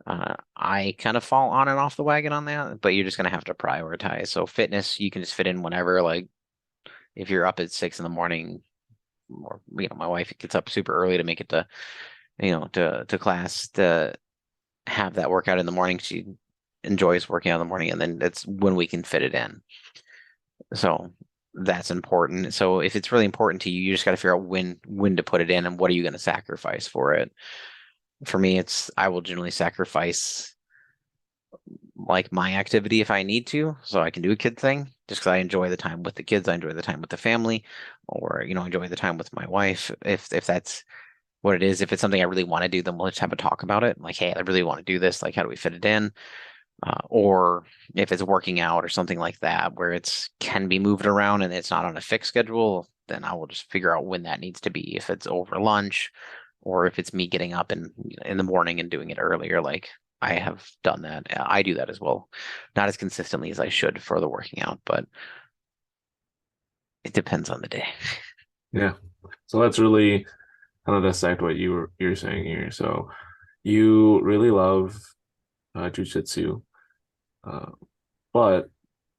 I kind of fall on and off the wagon on that, but you're just gonna have to prioritize. So fitness, you can just fit in whenever. Like if you're up at 6 in the morning, or my wife gets up super early to make it to to class to have that workout in the morning. She enjoys working out in the morning, and then that's when we can fit it in. So that's important. So if it's really important to you, you just got to figure out when to put it in and what are you going to sacrifice for it. For me, it's I will generally sacrifice like my activity if I need to, so I can do a kid thing just because I enjoy the time with the kids, I enjoy the time with the family, or enjoy the time with my wife. If that's what it is, if it's something I really want to do, then we'll just have a talk about it. Like, hey, I really want to do this. Like, how do we fit it in? Or if it's working out or something like that, where it's can be moved around and it's not on a fixed schedule, then I will just figure out when that needs to be. If it's over lunch, or if it's me getting up in the morning and doing it earlier, like I have done that. I do that as well, not as consistently as I should for the working out, but it depends on the day. Yeah. So that's really kind of dissect what you're saying here. So you really love jujitsu, uh, but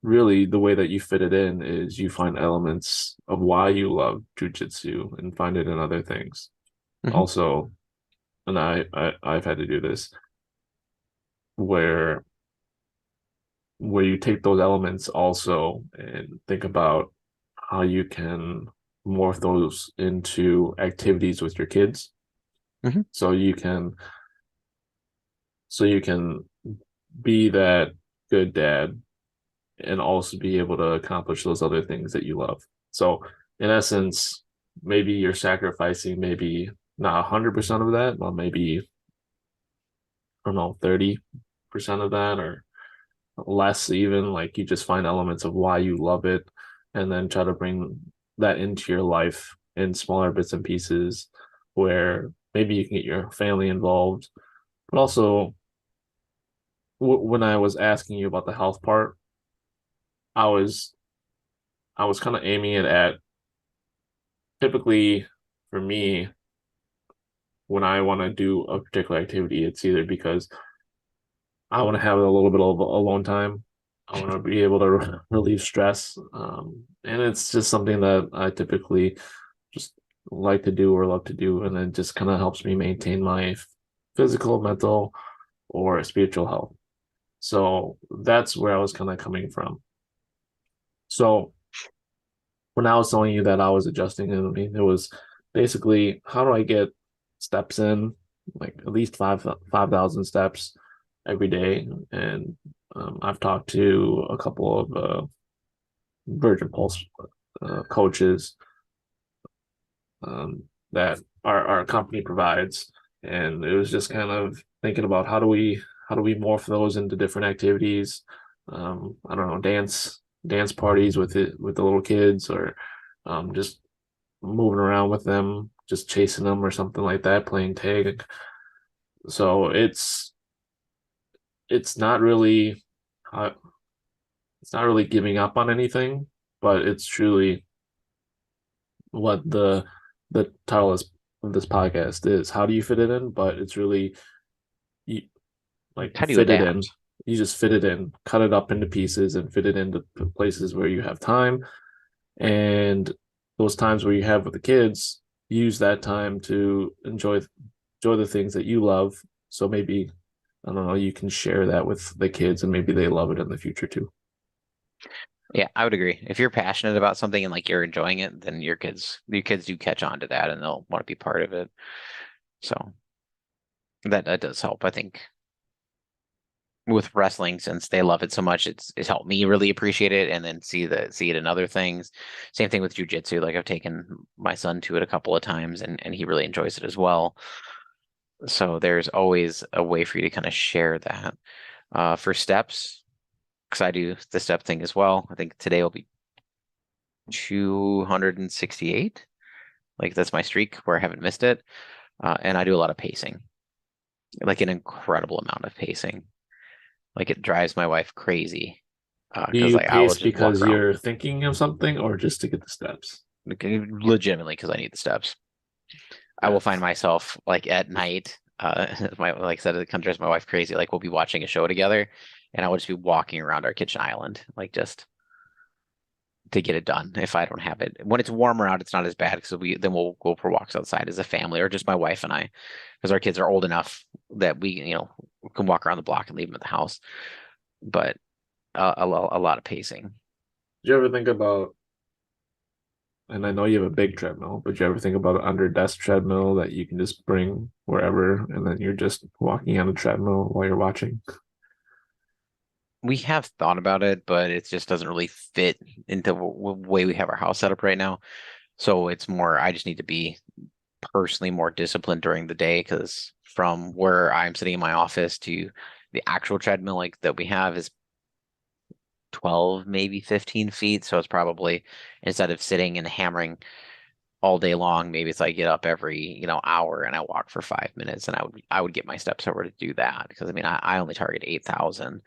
really the way that you fit it in is you find elements of why you love jujitsu and find it in other things. Hmm. Also, and I've had to do this where you take those elements also and think about how you can morph those into activities with your kids. Hmm. So you can you can be that good dad and also be able to accomplish those other things that you love. So in essence, maybe you're sacrificing maybe not 100% of that, but maybe I don't know, 30% of that or less even. Like you just find elements of why you love it and then try to bring that into your life in smaller bits and pieces where maybe you can get your family involved. But also when I was asking you about the health part, I was kind of aiming it at typically for me when I want to do a particular activity, it's either because I want to have a little bit of alone time. I want to be able to relieve stress. And it's just something that I typically just like to do or love to do. And it just kind of helps me maintain my physical, mental, or spiritual health. So that's where I was kind of coming from. So when I was telling you that I was adjusting, I mean, it was basically how do I get steps in, like at least 5,000 steps every day. And I've talked to a couple of Virgin Pulse coaches that our company provides, and it was just kind of thinking about how do we morph those into different activities. I don't know, dance. dance parties with the little kids, or just moving around with them, just chasing them or something like that, playing tag. So it's not really uh, it's not really giving up on anything, but it's truly what the title of this podcast is. How do you fit it in? But it's really you, like How do you fit it in. adapt? You just fit it in, cut it up into pieces, and fit it into places where you have time. And those times where you have with the kids, use that time to enjoy the things that you love. So maybe I don't know, you can share that with the kids, and maybe they love it in the future too. Yeah, I would agree. If you're passionate about something and like you're enjoying it, then your kids do catch on to that and they'll want to be part of it. So that does help. I think with wrestling, since they love it so much, it's helped me really appreciate it and then see it in other things. Same thing with jujitsu. Like I've taken my son to it a couple of times and he really enjoys it as well. So there's always a way for you to kind of share that. For steps, because I do the step thing as well. I think today will be 268. Like that's my streak where I haven't missed it. And I do a lot of pacing, like an incredible amount of pacing. Like it drives my wife crazy. Do Because you like I will pace just walk because around you're thinking of something or just to get the steps? like, legitimately because I need the steps. I Yeah. will find myself like at night, my like I said, it kind of drives my wife crazy. Like we'll be watching a show together, and I will just be walking around our kitchen island, like just to get it done if I don't have it. When it's warmer out, it's not as bad because we'll go for walks outside as a family or just my wife and I, because our kids are old enough that we can walk around the block and leave them at the house. But a lot of pacing. Did you ever think about, and I know you have a big treadmill, but you ever think about an under desk treadmill that you can just bring wherever and then you're just walking on a treadmill while you're watching? We have thought about it, but it just doesn't really fit into the way we have our house set up right now. So it's more, I just need to be personally more disciplined during the day because from where I'm sitting in my office to the actual treadmill like that we have is 12, maybe 15 feet. So it's probably instead of sitting and hammering all day long, maybe it's I get up every hour and I walk for 5 minutes and I would get my steps over to do that because I mean I only target 8,000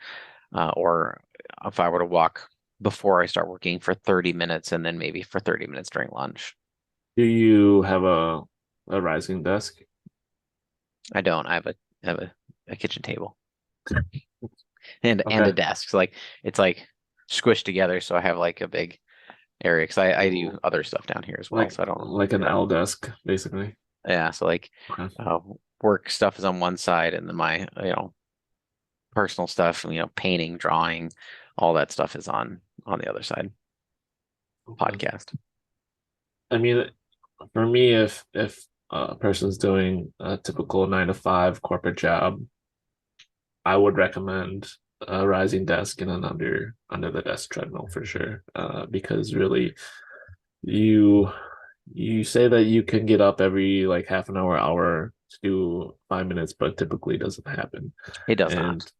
or if I were to walk before I start working for 30 minutes and then maybe for 30 minutes during lunch. Do you have a rising desk? I don't. I have a kitchen table and a Okay. desk. So like it's like squished together. So I have like a big area because I do other stuff down here as well. So I don't Like an do that. L desk, basically. Yeah. So like Okay. uh, work stuff is on one side and then my personal stuff, painting, drawing, all that stuff is on the other side. Okay. Podcast. I mean, for me, if a person's doing a typical 9 to 5 corporate job, I would recommend a rising desk and an under the desk treadmill for sure. Because really, you you say that you can get up every like half an hour to do 5 minutes, but typically doesn't happen. It does And not.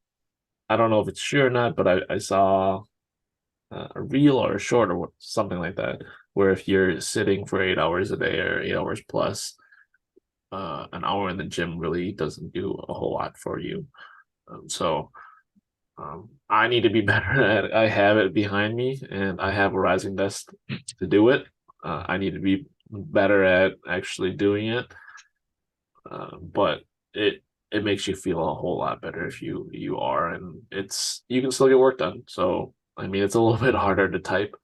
I don't know if it's true or not, but I saw a reel or a short or something like that, where if you're sitting for 8 hours a day or 8 hours plus, an hour in the gym really doesn't do a whole lot for you. So I need to be better at it. I have it behind me and I have a rising desk to do it. I need to be better at actually doing it. But it makes you feel a whole lot better if you are, and you can still get work done. So I mean, it's a little bit harder to type,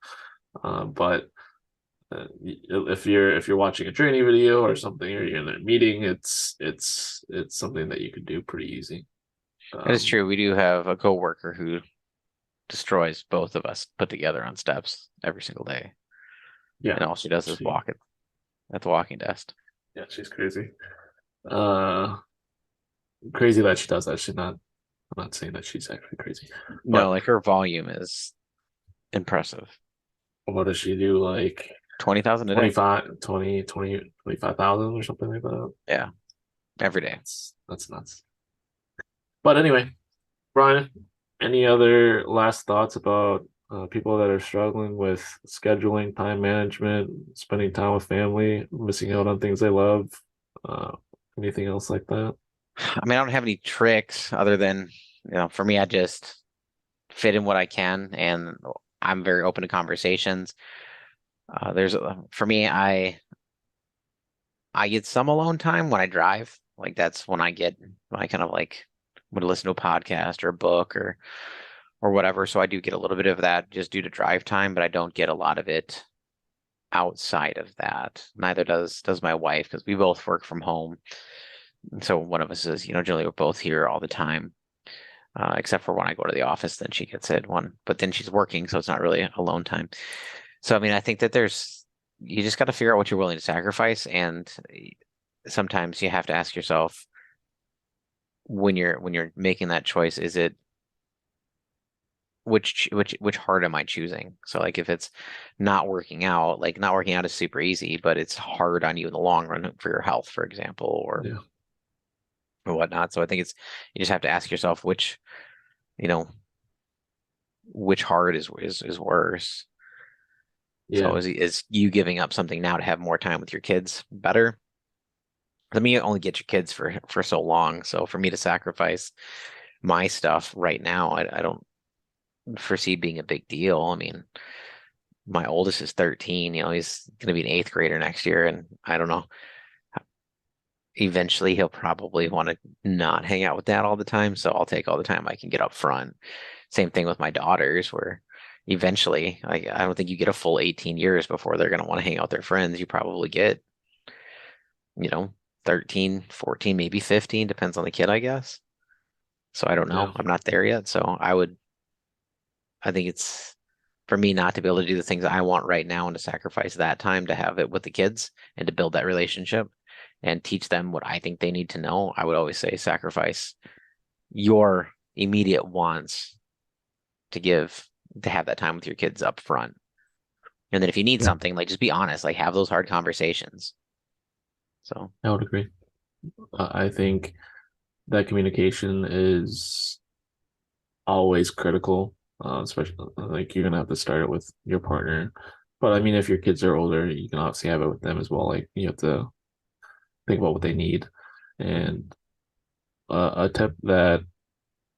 but if you're watching a training video or something, or you're in a meeting, it's something that you could do pretty easy. That is Um, true. We do have a coworker who destroys both of us put together on steps every single day. yeah, And all she does is she walk at the walking desk. yeah, she's crazy. Uh, Crazy that she does that. I'm not saying that she's actually crazy, No, but like her volume is impressive. what does she do? Like 20,000 a day. 25, 20, 20, 25,000 or something like that. Yeah, every day. That's nuts. But anyway, Brian, any other last thoughts about people that are struggling with scheduling, time management, spending time with family, missing out on things they love, uh, anything else like that? I mean, I don't have any tricks other than, for me, I just fit in what I can, and I'm very open to conversations. For me, I get some alone time when I drive. Like that's when I kind of like would listen to a podcast or a book or whatever. So I do get a little bit of that just due to drive time, but I don't get a lot of it outside of that. Neither does my wife because we both work from home. And so one of us is, generally we're both here all the time. Except for when I go to the office, then she gets it one, but then she's working, so it's not really alone time. So I mean, I think that you just got to figure out what you're willing to sacrifice, and sometimes you have to ask yourself when you're making that choice, is it which heart am I choosing? So like if it's not working out, like not working out is super easy, but it's hard on you in the long run for your health, for example, Yeah. or whatnot. So I think you just have to ask yourself you know, which heart is worse. So Yeah. is you giving up something now to have more time with your kids better? I mean, you only get your kids for so long. So for me to sacrifice my stuff right now, I don't foresee being a big deal. I mean, my oldest is 13, he's gonna be an eighth grader next year, and I don't know. Eventually he'll probably want to not hang out with dad all the time. So I'll take all the time I can get up front. Same thing with my daughters, where eventually, I don't think you get a full 18 years before they're going to want to hang out with their friends. You probably get, you know, 13, 14, maybe 15, depends on the kid, I guess. So I don't know. Yeah. I'm not there yet. So I think it's for me not to be able to do the things I want right now and to sacrifice that time to have it with the kids and to build that relationship and teach them what I think they need to know. I would always say sacrifice your immediate wants to have that time with your kids up front. And then if you need Yeah. something, like just be honest, like have those hard conversations. So, I would agree. I think that communication is always critical, especially like you're gonna have to start it with your partner. But I mean, if your kids are older, you can obviously have it with them as well. Like you have to think about what they need. And a tip that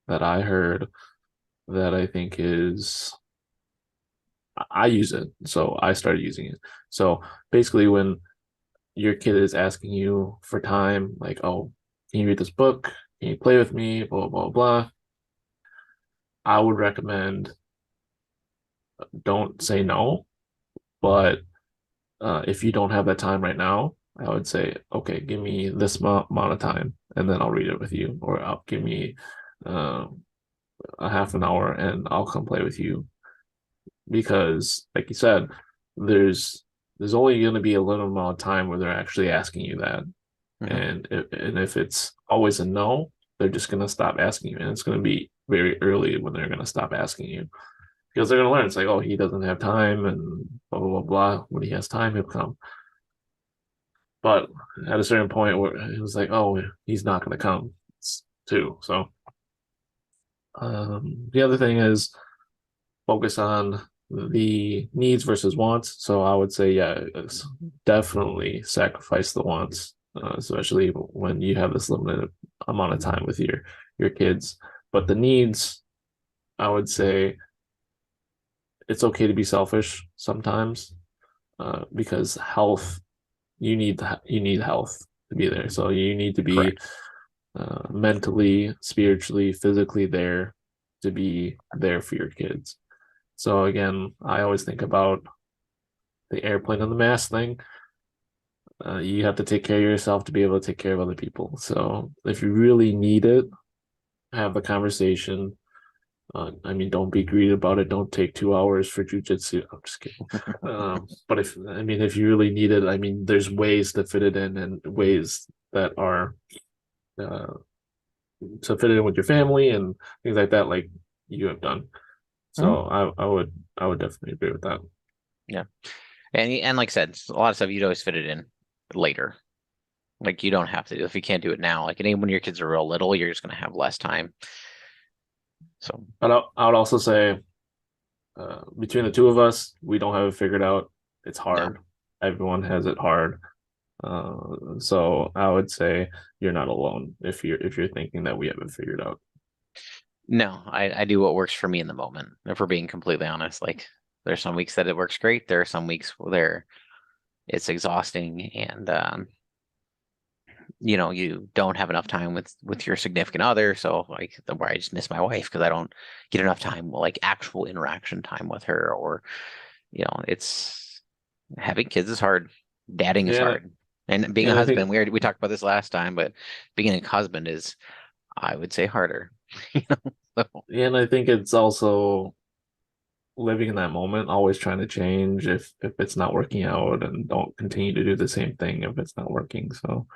I heard that I think is I use it, so I started using it. So basically, when your kid is asking you for time, like, oh, can you read this book? Can you play with me? Blah blah blah. I would recommend don't say no, but if you don't have that time right now, I would say, okay, give me this amount of time, and then I'll read it with you, or I'll give me uh, a half an hour, and I'll come play with you. Because, like you said, there's there's only going to be a limited amount of time where they're actually asking you that, mhm, and if it's always a no, they're just going to stop asking you, and it's going to be very early when they're going to stop asking you because they're going to learn. It's like, oh, he doesn't have time, and blah blah blah blah. When he has time, he'll come. But at a certain point where it was like, oh, he's not going to come too. So the other thing is focus on the needs versus wants. So I would say, yeah, it's definitely sacrifice the wants, especially when you have this limited amount of time with your kids. But the needs, I would say, it's okay to be selfish sometimes, because health, you need health to be there. So you need to be correct. mentally, spiritually, physically there to be there for your kids. So again, I always think about the airplane on the mast thing. You have to take care of yourself to be able to take care of other people. So if you really need it, have the conversation. I mean, don't be greedy about it. Don't take 2 hours for jujitsu. I'm just kidding. But if you really need it, I mean, there's ways to fit it in and ways that are uh, to fit it in with your family and things like that, like you have done. Mhm. So I would definitely agree with that. Yeah. And like I said, a lot of stuff you'd always fit it in later. Like you don't have to, if you can't do it now, like when your kids are real little, you're just going to have less time. So, But I would also say between the two of us, we don't have it figured out. It's No, hard. Everyone has it hard. So I would say you're not alone if you're thinking that we haven't figured out. no, I do what works for me in the moment. If we're being completely honest, like there's some weeks that it works great. There are some weeks where it's exhausting and you don't have enough time with your significant other. So like where I just miss my wife because I don't get enough time, like actual interaction time with her, or it's having kids is hard. Dadding is Yeah, hard. And being a and I think husband, we talked about this last time, but being a husband is, I would say, harder. You know, so, yeah, and I think it's also living in that moment, always trying to change if it's not working out, and don't continue to do the same thing if it's not working. So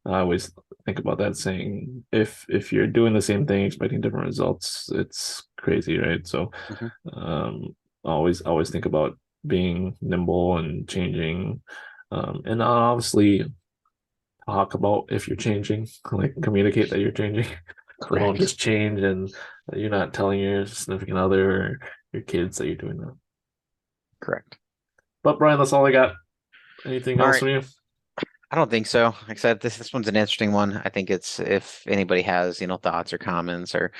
I always think about that saying, if you're doing the same thing expecting different results, it's crazy, right? So mhm, um always think about being nimble and changing. And obviously talk about if you're changing, like communicate that you're changing. So don't correct. just change and you're not telling your significant other or your kids that you're doing that. Correct. But Brian, that's all I got. Anything All else right. from you? I don't think so. Like I said, this one's an interesting one. I think it's if anybody has, thoughts or comments or,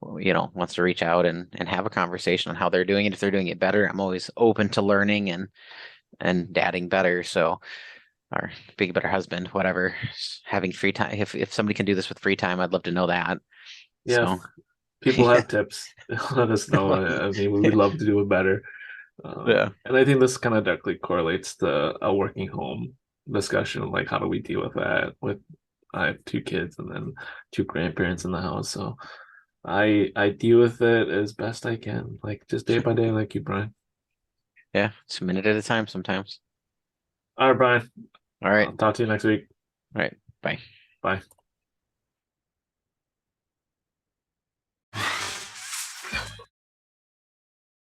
wants to reach out and have a conversation on how they're doing it. If they're doing it better, I'm always open to learning and dadding better. So, or being a better husband, whatever. Having free time. If somebody can do this with free time, I'd love to know that. Yeah, So, if people yeah. have tips. Let us know. I mean, we would love to do it better. Yeah. And I think this kind of directly correlates to a working home discussion, like how do we deal with that? With I have two kids and then two grandparents in the house, so I deal with it as best I can, like just day by day, like you, Brian. Yeah. It's a minute at a time sometimes. All right, Brian. All right. I'll talk to you next week. All right. Bye. Bye.